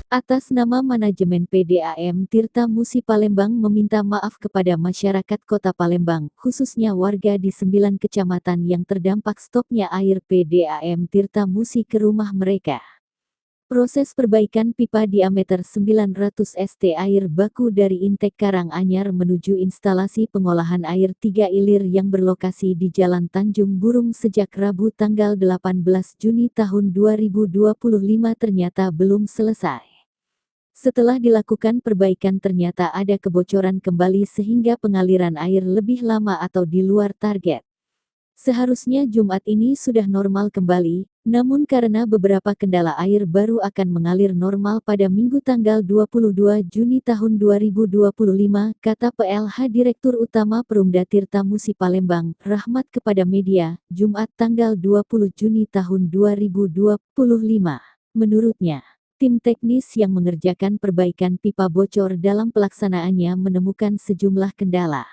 Atas nama manajemen PDAM Tirta Musi Palembang meminta maaf kepada masyarakat Kota Palembang, khususnya warga di 9 kecamatan yang terdampak stopnya air PDAM Tirta Musi ke rumah mereka. Proses perbaikan pipa diameter 900 St air baku dari Intek Karanganyar menuju instalasi pengolahan air 3 ilir yang berlokasi di Jalan Tanjung Burung sejak Rabu tanggal 18 Juni tahun 2025 ternyata belum selesai. Setelah dilakukan perbaikan ternyata ada kebocoran kembali sehingga pengaliran air lebih lama atau di luar target. Seharusnya Jumat ini sudah normal kembali, namun karena beberapa kendala air baru akan mengalir normal pada Minggu tanggal 22 Juni tahun 2025, kata PLH Direktur Utama Perumda Tirta Musi Palembang, Rahmat kepada media, Jumat tanggal 20 Juni tahun 2025. Menurutnya, tim teknis yang mengerjakan perbaikan pipa bocor dalam pelaksanaannya menemukan sejumlah kendala,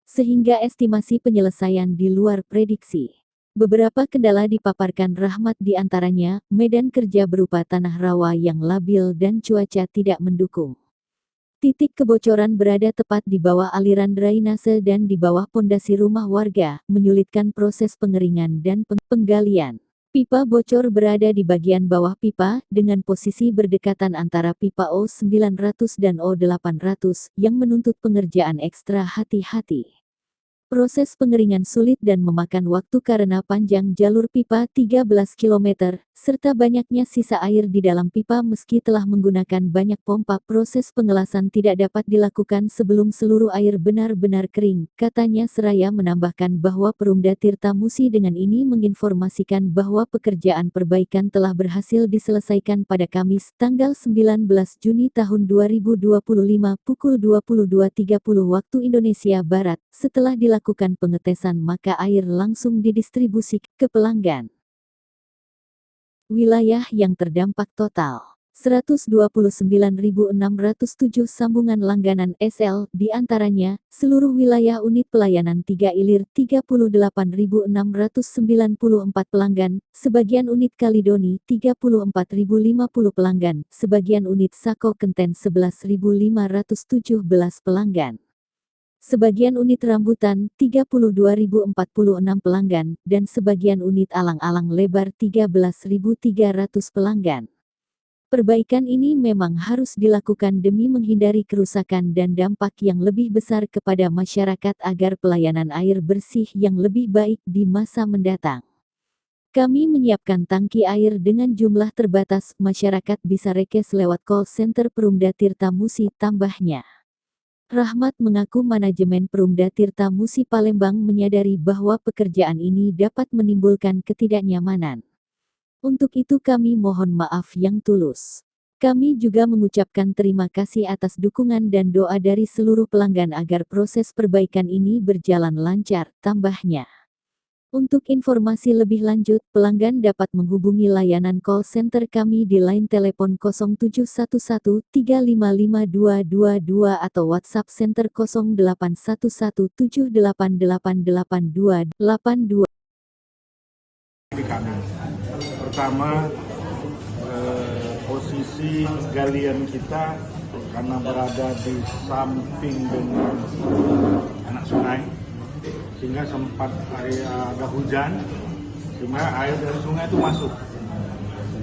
sehingga estimasi penyelesaian di luar prediksi. Beberapa kendala dipaparkan Rahmat di antaranya, medan kerja berupa tanah rawa yang labil dan cuaca tidak mendukung. Titik kebocoran berada tepat di bawah aliran drainase dan di bawah pondasi rumah warga, menyulitkan proses pengeringan dan penggalian. Pipa bocor berada di bagian bawah pipa, dengan posisi berdekatan antara pipa O900 dan O800, yang menuntut pengerjaan ekstra hati-hati. Proses pengeringan sulit dan memakan waktu karena panjang jalur pipa 13 km, serta banyaknya sisa air di dalam pipa meski telah menggunakan banyak pompa. Proses pengelasan tidak dapat dilakukan sebelum seluruh air benar-benar kering, katanya seraya menambahkan bahwa Perumda Tirta Musi dengan ini menginformasikan bahwa pekerjaan perbaikan telah berhasil diselesaikan pada Kamis, tanggal 19 Juni tahun 2025 pukul 22.30 waktu Indonesia Barat. Setelah dilakukan pengetesan maka air langsung didistribusi ke pelanggan. Wilayah yang terdampak total 129.607 sambungan langganan SL, diantaranya, seluruh wilayah unit pelayanan 3 ilir 38.694 pelanggan, sebagian unit Kalidoni 34.050 pelanggan, sebagian unit Sako Kenten 11.517 pelanggan. Sebagian unit rambutan, 32.046 pelanggan, dan sebagian unit alang-alang lebar 13.300 pelanggan. Perbaikan ini memang harus dilakukan demi menghindari kerusakan dan dampak yang lebih besar kepada masyarakat agar pelayanan air bersih yang lebih baik di masa mendatang. Kami menyiapkan tangki air dengan jumlah terbatas, masyarakat bisa request lewat call center Perumda Tirta Musi, tambahnya. Rahmat mengaku manajemen Perumda Tirta Musi Palembang menyadari bahwa pekerjaan ini dapat menimbulkan ketidaknyamanan. Untuk itu kami mohon maaf yang tulus. Kami juga mengucapkan terima kasih atas dukungan dan doa dari seluruh pelanggan agar proses perbaikan ini berjalan lancar, tambahnya. Untuk informasi lebih lanjut, pelanggan dapat menghubungi layanan call center kami di line telepon 0711355222 atau WhatsApp center 081178888282. Di kami. Pertama, posisi galian kita karena berada di samping dengan anak sungai, sehingga sempat ada hujan, sehingga air dari sungai itu masuk.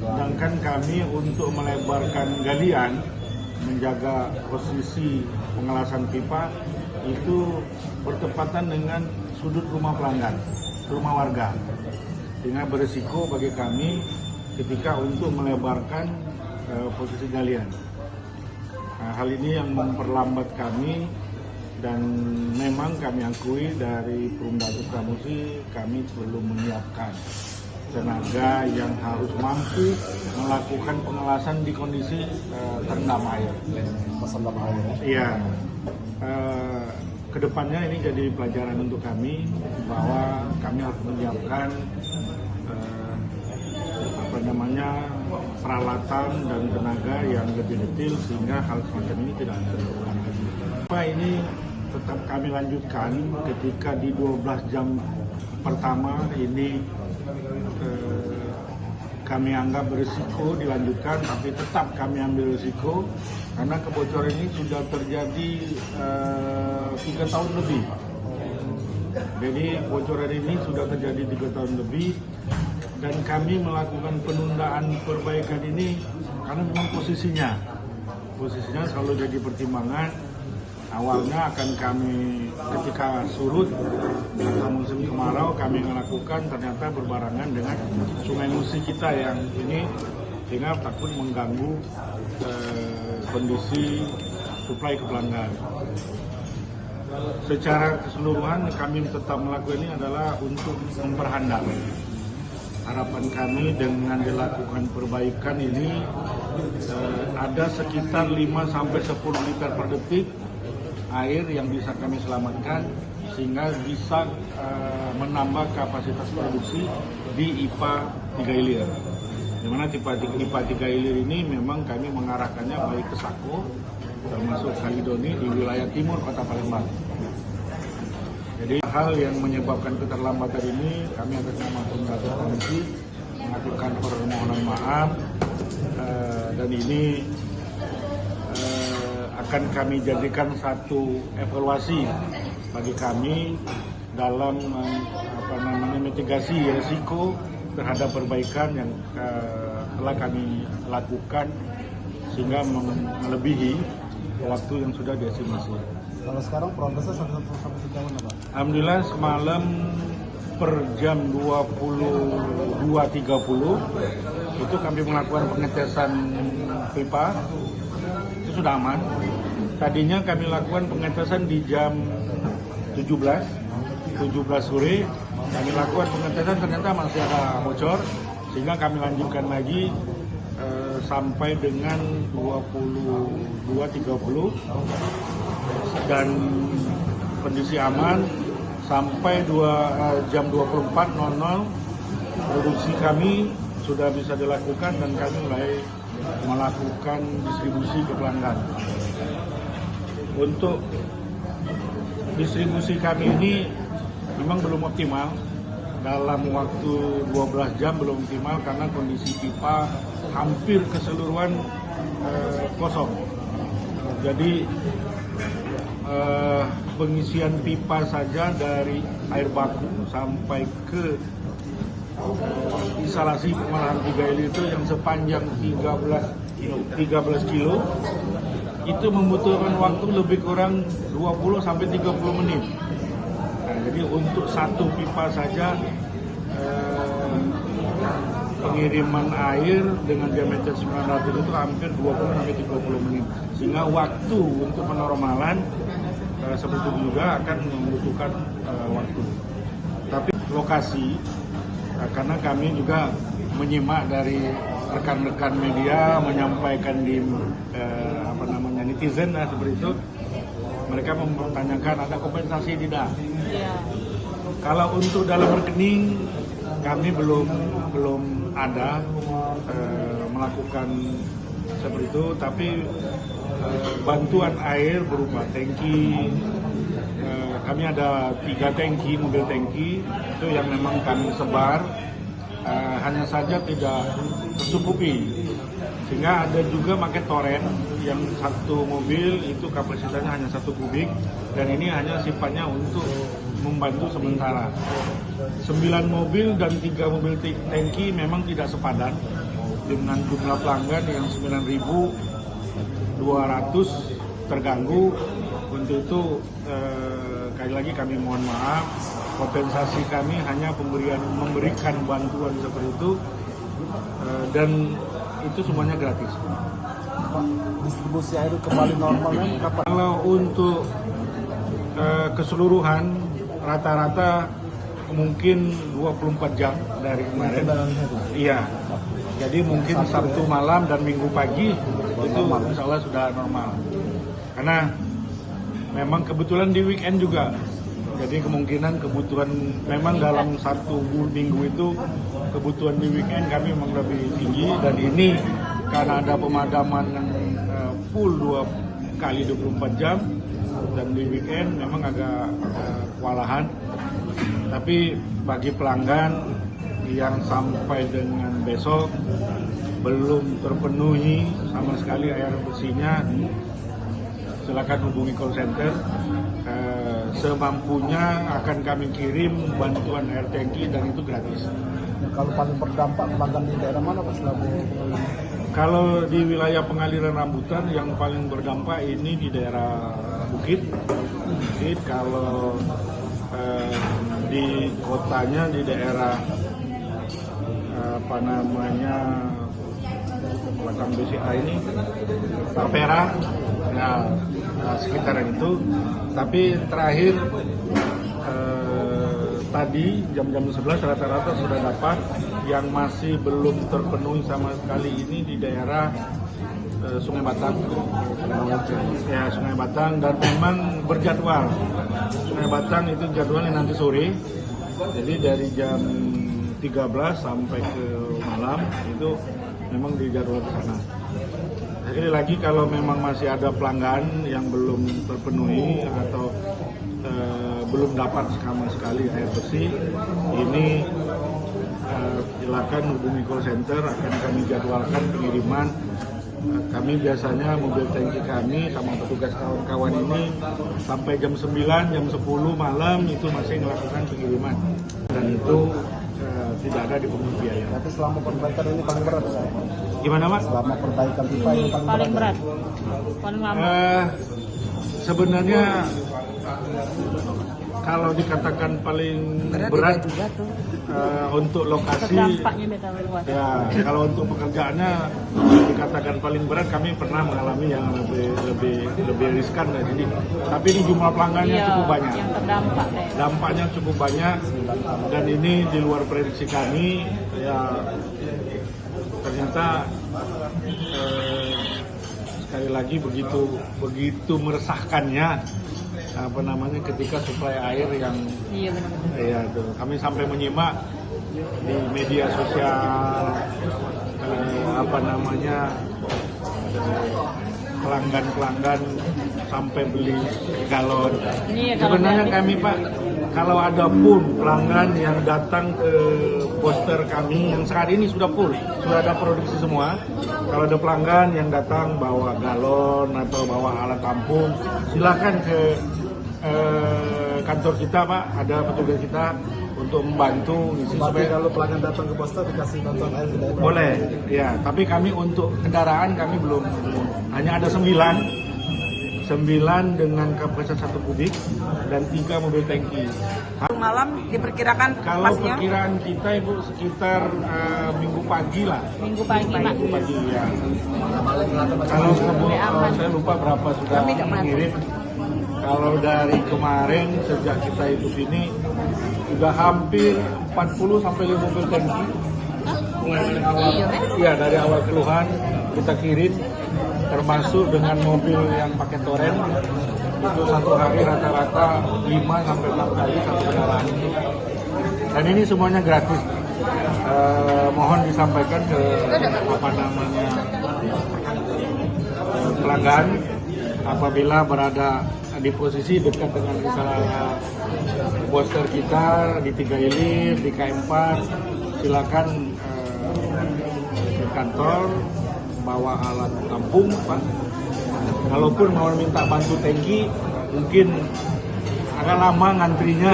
Sedangkan kami untuk melebarkan galian, menjaga posisi pengelasan pipa, itu bertepatan dengan sudut rumah pelanggan, rumah warga. Sehingga berisiko bagi kami ketika untuk melebarkan posisi galian. Nah, hal ini yang memperlambat kami. Dan memang kami akui dari Perumda Tirta Musi, kami perlu menyiapkan tenaga yang harus mampu melakukan pengelasan di kondisi terendam air. Iya. Kedepannya ini jadi pelajaran untuk kami bahwa kami harus menyiapkan peralatan dan tenaga yang lebih detail sehingga hal semacam ini tidak terulang lagi. Ini tetap kami lanjutkan ketika di 12 jam pertama ini kami anggap berisiko dilanjutkan, tapi tetap kami ambil risiko karena kebocoran ini sudah terjadi 3 tahun lebih. Jadi kebocoran ini sudah terjadi 3 tahun lebih dan kami melakukan penundaan perbaikan ini karena memang posisinya selalu jadi pertimbangan. Awalnya akan kami ketika surut atau musim kemarau kami melakukan, ternyata berbarengan dengan Sungai Musi kita yang ini sehingga takut mengganggu kondisi suplai ke pelanggan. Secara keseluruhan kami tetap melakukan ini adalah untuk memperhandal. Harapan kami dengan dilakukan perbaikan ini ada sekitar 5-10 liter per detik air yang bisa kami selamatkan sehingga bisa menambah kapasitas produksi di IPA 3 Ilir. Di mana IPA 3 Ilir ini memang kami mengarahkannya baik ke Sako termasuk Kalidoni di wilayah timur Kota Palembang. Jadi hal yang menyebabkan keterlambatan ini kami atas nama Pemerintah Komisi melakukan permohonan maaf dan ini akan kami jadikan satu evaluasi bagi kami dalam mitigasi risiko terhadap perbaikan yang telah kami lakukan sehingga melebihi waktu yang sudah diestimasi. Kalau sekarang progresnya sampai sejauh mana, Pak? Alhamdulillah semalam per jam 22.30 itu kami melakukan pengetesan pipa, itu sudah aman. Tadinya kami lakukan pengetesan di jam 17 sore, kami lakukan pengetesan ternyata masih ada bocor, sehingga kami lanjutkan lagi sampai dengan 22.30 dan kondisi aman sampai jam 24.00 produksi kami sudah bisa dilakukan dan kami mulai melakukan distribusi ke pelanggan. Untuk distribusi kami ini memang belum optimal, dalam waktu 12 jam belum optimal karena kondisi pipa hampir keseluruhan kosong. Jadi pengisian pipa saja dari air baku sampai ke instalasi pengolahan 3 Ilir itu yang sepanjang 13 kilo itu membutuhkan waktu lebih kurang 20-30 menit. Nah, jadi untuk satu pipa saja pengiriman air dengan diameter 900 itu hampir 20-30 menit. Sehingga waktu untuk penormalan seperti itu juga akan membutuhkan waktu. Tapi lokasi, karena kami juga menyimak dari rekan-rekan media menyampaikan di netizen seperti itu, mereka mempertanyakan ada kompensasi tidak. Kalau untuk dalam rekening kami belum ada melakukan seperti itu, tapi bantuan air berupa tangki, kami ada 3 tangki, mobil tangki itu yang memang kami sebar, hanya saja tidak tercukupi, sehingga ada juga pakai toren yang satu mobil itu kapasitasnya hanya 1 kubik dan ini hanya sifatnya untuk membantu sementara. 9 mobil dan 3 mobil tangki memang tidak sepadan dengan jumlah pelanggan yang 9.200 terganggu. Untuk itu sekali lagi kami mohon maaf, kompensasi kami hanya memberikan bantuan seperti itu dan itu semuanya gratis. Pak, distribusi air kembali normalnya kapan? Kalau untuk keseluruhan rata-rata mungkin 24 jam dari kemarin. Iya. Jadi mungkin Sabtu malam dan Minggu pagi itu insya Allah sudah normal. Karena memang kebetulan di weekend juga. Jadi kemungkinan kebutuhan memang dalam 1 minggu itu kebutuhan di weekend kami memang lebih tinggi dan ini karena ada pemadaman yang full 2 kali 24 jam dan di weekend memang agak kewalahan. Tapi bagi pelanggan yang sampai dengan besok belum terpenuhi sama sekali air bersihnya, silakan hubungi call center. Semampunya akan kami kirim bantuan air tangki dan itu gratis. Kalau paling berdampak pelanggan di daerah mana Pak selaku pengelola? Kalau di wilayah pengaliran rambutan yang paling berdampak ini di daerah Bukit. Kalau di kotanya di daerah belakang BCA ini Tapera, ya sekitaran itu. Tapi terakhir tadi jam-jam 11 rata-rata sudah dapat. Yang masih belum terpenuhi sama sekali ini di daerah Sungai Batang. Ya, Sungai Batang, dan memang berjadwal. Sungai Batang itu jadwalnya nanti sore. Jadi dari jam 13 sampai ke malam itu memang dijadwal ke sana. Sekali lagi, kalau memang masih ada pelanggan yang belum terpenuhi atau belum dapat sama sekali air bersih, ini silakan hubungi call center, akan kami jadwalkan pengiriman. Kami biasanya mobil tangki kami sama petugas kawan-kawan ini sampai jam 9, jam 10 malam itu masih melakukan pengiriman, dan itu tidak ada dipungut biaya. Tapi selama perbaikan ini paling berat Pak? Gimana Mas? Selama perbaikan pipa ini paling berat? Paling lama. Sebenarnya kalau dikatakan paling berat untuk lokasi, ya kalau untuk pekerjaannya dikatakan paling berat, kami pernah mengalami yang lebih riskan. Jadi, tapi ini jumlah pelanggannya cukup banyak. Yang terdampak Dampaknya cukup banyak, dan ini di luar prediksi kami. Ya ternyata sekali lagi begitu meresahkannya ketika suplai air yang kami sampai menyimak di media sosial pelanggan sampai beli galon. Sebenarnya kami Pak, kalau ada pun pelanggan yang datang ke poster kami yang saat ini sudah full, sudah ada produksi semua. Kalau ada pelanggan yang datang bawa galon atau bawa alat tampung, silakan ke kantor kita Pak, ada petugas kita untuk membantu. Tapi kalau pelanggan datang ke poster dikasih bantuan air tidak? Boleh, ya. Tapi kami untuk kendaraan kami belum, hanya ada 9 dengan kapasitas 1 kubik dan 3 mobil tangki. Malam diperkirakan Kalau pasnya? perkiraan kita Ibu sekitar minggu pagi lah. Minggu pagi Pak. Minggu pagi ya. Kalau saya lupa berapa sudah mengirim. Kalau dari kemarin sejak kita hidup ini sudah hampir 40 sampai 50 mobil tangki. Mulai dari awal, ya dari awal keluhan kita kirim, termasuk dengan mobil yang pakai toren. Itu satu hari rata-rata 5 sampai 6 kali satu kendaraan itu. Dan ini semuanya gratis. Mohon disampaikan ke pelanggan apabila berada di posisi dekat dengan misalnya poster kita di 3 Ilir, di K4, silakan ke kantor bawa alat tampung Pak. Kalaupun mau minta bantu tangki mungkin agak lama ngantrinya.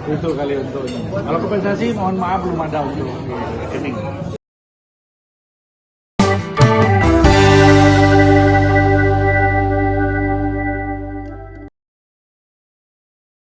Itu kali untuk ini. Kalau kompensasi mohon maaf belum ada untuk rekening.